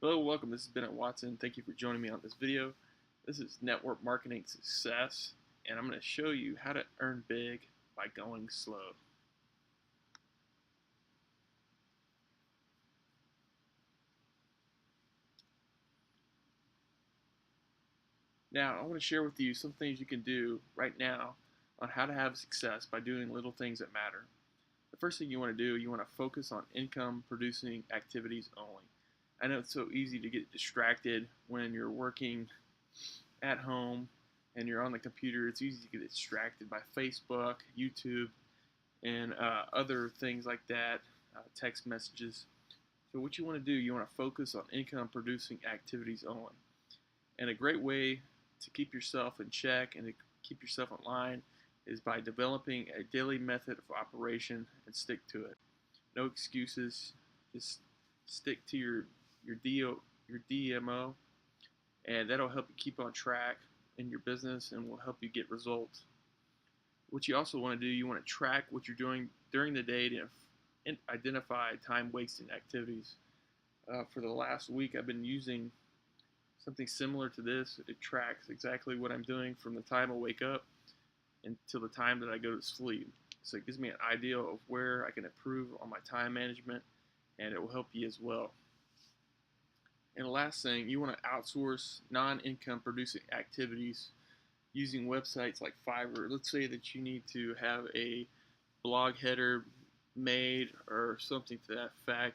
Hello, welcome. This is Bennett Watson. Thank you for joining me on this video. This is Network Marketing Success, and I'm going to show you how to earn big by going slow. Now, I want to share with you some things you can do right now on how to have success by doing little things that matter. The first thing you want to do, you want to focus on income producing activities only. I know it's so easy to get distracted when you're working at home and you're on the computer. It's easy to get distracted by Facebook, YouTube, and other things like that, text messages. So what you want to do, you want to focus on income producing activities only. And a great way to keep yourself in check and to keep yourself in line is by developing a daily method of operation and stick to it. No excuses. Just stick to your DMO, and that'll help you keep on track in your business and will help you get results. What you also want to do, you want to track what you're doing during the day to identify time-wasting activities. For the last week, I've been using something similar to this. It tracks exactly what I'm doing from the time I wake up until the time that I go to sleep. So it gives me an idea of where I can improve on my time management, and it will help you as well. And the last thing, you want to outsource non-income producing activities using websites like Fiverr. Let's say that you need to have a blog header made or something to that effect.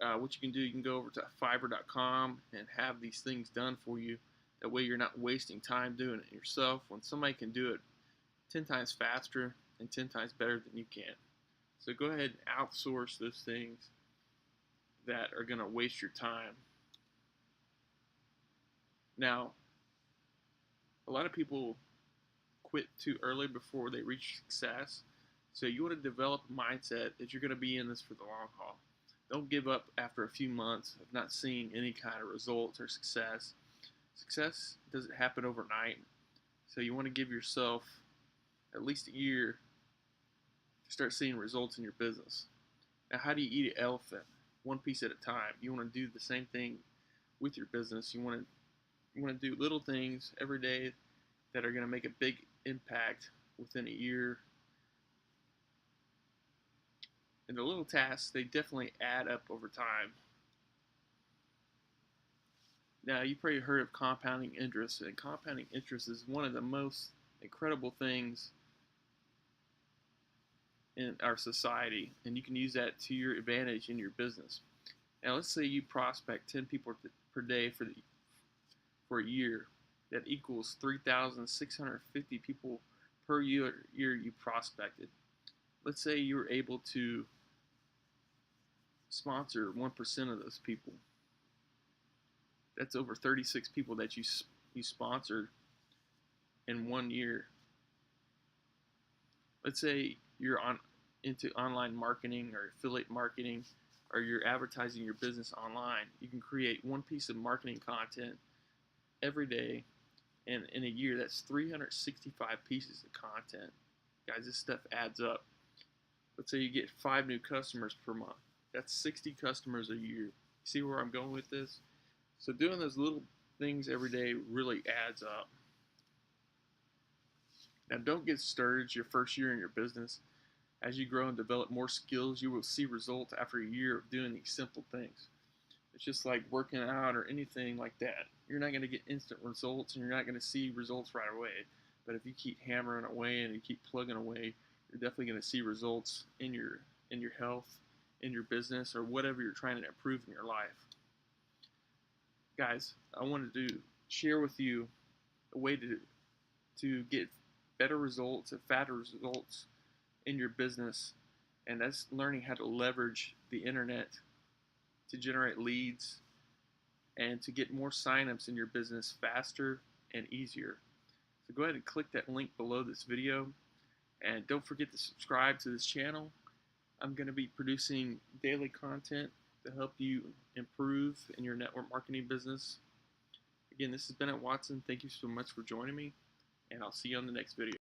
What you can do, you can go over to Fiverr.com and have these things done for you. That way you're not wasting time doing it yourself when somebody can do it 10 times faster and 10 times better than you can. So go ahead and outsource those things that are going to waste your time. Now, a lot of people quit too early before they reach success. So you want to develop a mindset that you're going to be in this for the long haul. Don't give up after a few months of not seeing any kind of results or success. Success doesn't happen overnight. So you want to give yourself at least a year to start seeing results in your business. Now, how do you eat an elephant? One piece at a time. You want to do the same thing with your business. You want to do little things every day that are going to make a big impact within a year. And the little tasks, they definitely add up over time. Now, you've probably heard of compounding interest, and compounding interest is one of the most incredible things in our society, and you can use that to your advantage in your business. Now, let's say you prospect 10 people per day for a year. That equals 3,650 people per year you prospected. Let's say you were able to sponsor 1% of those people. That's over 36 people that you sponsored in 1 year. Let's say you're into online marketing or affiliate marketing, or you're advertising your business online. You can create one piece of marketing content every day, and in a year, that's 365 pieces of content. Guys, this stuff adds up. Let's say you get 5 new customers per month. That's 60 customers a year. See where I'm going with this? So doing those little things every day really adds up. Now, don't get discouraged your first year in your business. As you grow and develop more skills, you will see results after a year of doing these simple things. It's just like working out or anything like that. You're not going to get instant results, and you're not going to see results right away. But if you keep hammering away and you keep plugging away, you're definitely going to see results in your health, in your business, or whatever you're trying to improve in your life. Guys, I wanted to share with you a way to get better results and fatter results in your business, and that's learning how to leverage the internet to generate leads and to get more signups in your business faster and easier. So go ahead and click that link below this video, and don't forget to subscribe to this channel. I'm going to be producing daily content to help you improve in your network marketing business. Again, this is Bennett Watson. Thank you so much for joining me, and I'll see you on the next video.